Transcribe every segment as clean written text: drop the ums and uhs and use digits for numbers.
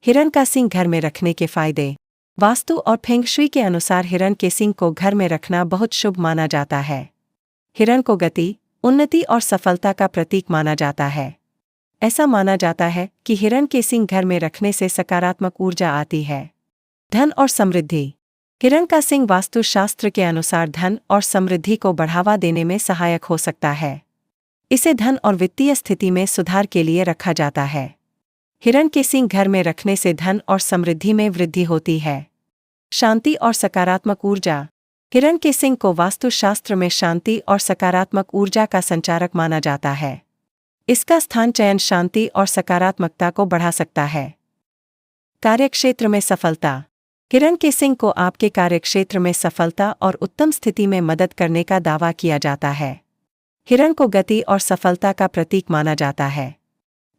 हिरण का सींग घर में रखने के फायदे। वास्तु और फेंग शुई के अनुसार हिरण के सींग को घर में रखना बहुत शुभ माना जाता है। हिरण को गति, उन्नति और सफलता का प्रतीक माना जाता है। ऐसा माना जाता है कि हिरण के सींग घर में रखने से सकारात्मक ऊर्जा आती है। धन और समृद्धि। हिरण का सींग वास्तुशास्त्र के अनुसार धन और समृद्धि को बढ़ावा देने में सहायक हो सकता है। इसे धन और वित्तीय स्थिति में सुधार के लिए रखा जाता है। हिरण के सींग घर में रखने से धन और समृद्धि में वृद्धि होती है। शांति और सकारात्मक ऊर्जा। हिरण के सींग को वास्तुशास्त्र में शांति और सकारात्मक ऊर्जा का संचारक माना जाता है। इसका स्थान चयन शांति और सकारात्मकता को बढ़ा सकता है। कार्यक्षेत्र में सफलता। हिरण के सींग को आपके कार्यक्षेत्र में सफलता और उत्तम स्थिति में मदद करने का दावा किया जाता है। हिरण को गति और सफलता का प्रतीक माना जाता है।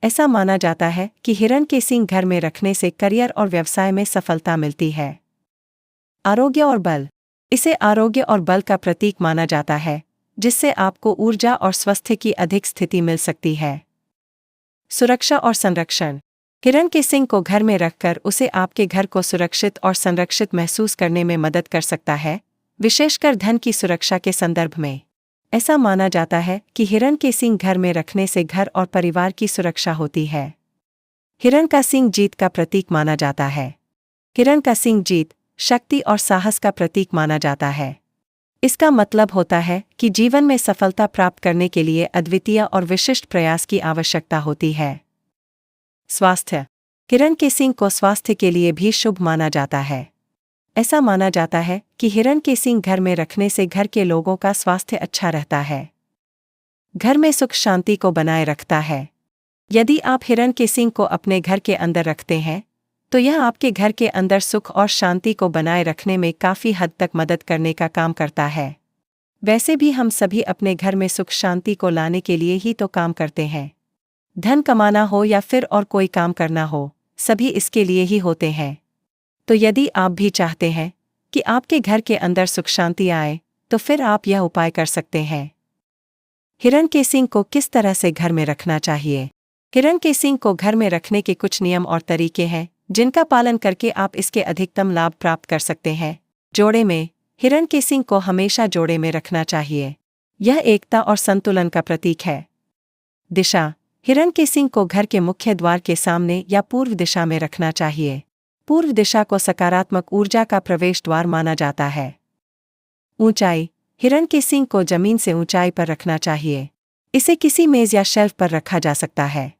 ऐसा माना जाता है कि हिरण के सींग घर में रखने से करियर और व्यवसाय में सफलता मिलती है। आरोग्य और बल। इसे आरोग्य और बल का प्रतीक माना जाता है, जिससे आपको ऊर्जा और स्वास्थ्य की अधिक स्थिति मिल सकती है। सुरक्षा और संरक्षण। हिरण के सींग को घर में रखकर उसे आपके घर को सुरक्षित और संरक्षित महसूस करने में मदद कर सकता है, विशेषकर धन की सुरक्षा के संदर्भ में। ऐसा माना जाता है कि हिरण के सींग घर में रखने से घर और परिवार की सुरक्षा होती है। हिरण का सींग जीत का प्रतीक माना जाता है। हिरण का सींग जीत, शक्ति और साहस का प्रतीक माना जाता है। इसका मतलब होता है कि जीवन में सफलता प्राप्त करने के लिए अद्वितीय और विशिष्ट प्रयास की आवश्यकता होती है। स्वास्थ्य। हिरण के सींग को स्वास्थ्य के लिए भी शुभ माना जाता है। ऐसा माना जाता है कि हिरण के सींग घर में रखने से घर के लोगों का स्वास्थ्य अच्छा रहता है। घर में सुख शांति को बनाए रखता है। यदि आप हिरण के सींग को अपने घर के अंदर रखते हैं, तो यह आपके घर के अंदर सुख और शांति को बनाए रखने में काफ़ी हद तक मदद करने का काम करता है। वैसे भी हम सभी अपने घर में सुख शांति को लाने के लिए ही तो काम करते हैं। धन कमाना हो या फिर और कोई काम करना हो, सभी इसके लिए ही होते हैं। तो यदि आप भी चाहते हैं कि आपके घर के अंदर सुख शांति आए, तो फिर आप यह उपाय कर सकते हैं। हिरण के सींग को किस तरह से घर में रखना चाहिए? हिरण के सींग को घर में रखने के कुछ नियम और तरीके हैं, जिनका पालन करके आप इसके अधिकतम लाभ प्राप्त कर सकते हैं। जोड़े में। हिरण के सींग को हमेशा जोड़े में रखना चाहिए। यह एकता और संतुलन का प्रतीक है। दिशा। हिरण के सींग को घर के मुख्य द्वार के सामने या पूर्व दिशा में रखना चाहिए। पूर्व दिशा को सकारात्मक ऊर्जा का प्रवेश द्वार माना जाता है। ऊंचाई। हिरण के सींग को जमीन से ऊंचाई पर रखना चाहिए। इसे किसी मेज या शेल्फ पर रखा जा सकता है।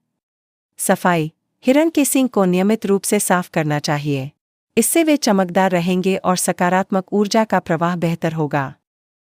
सफाई। हिरण के सींग को नियमित रूप से साफ करना चाहिए। इससे वे चमकदार रहेंगे और सकारात्मक ऊर्जा का प्रवाह बेहतर होगा।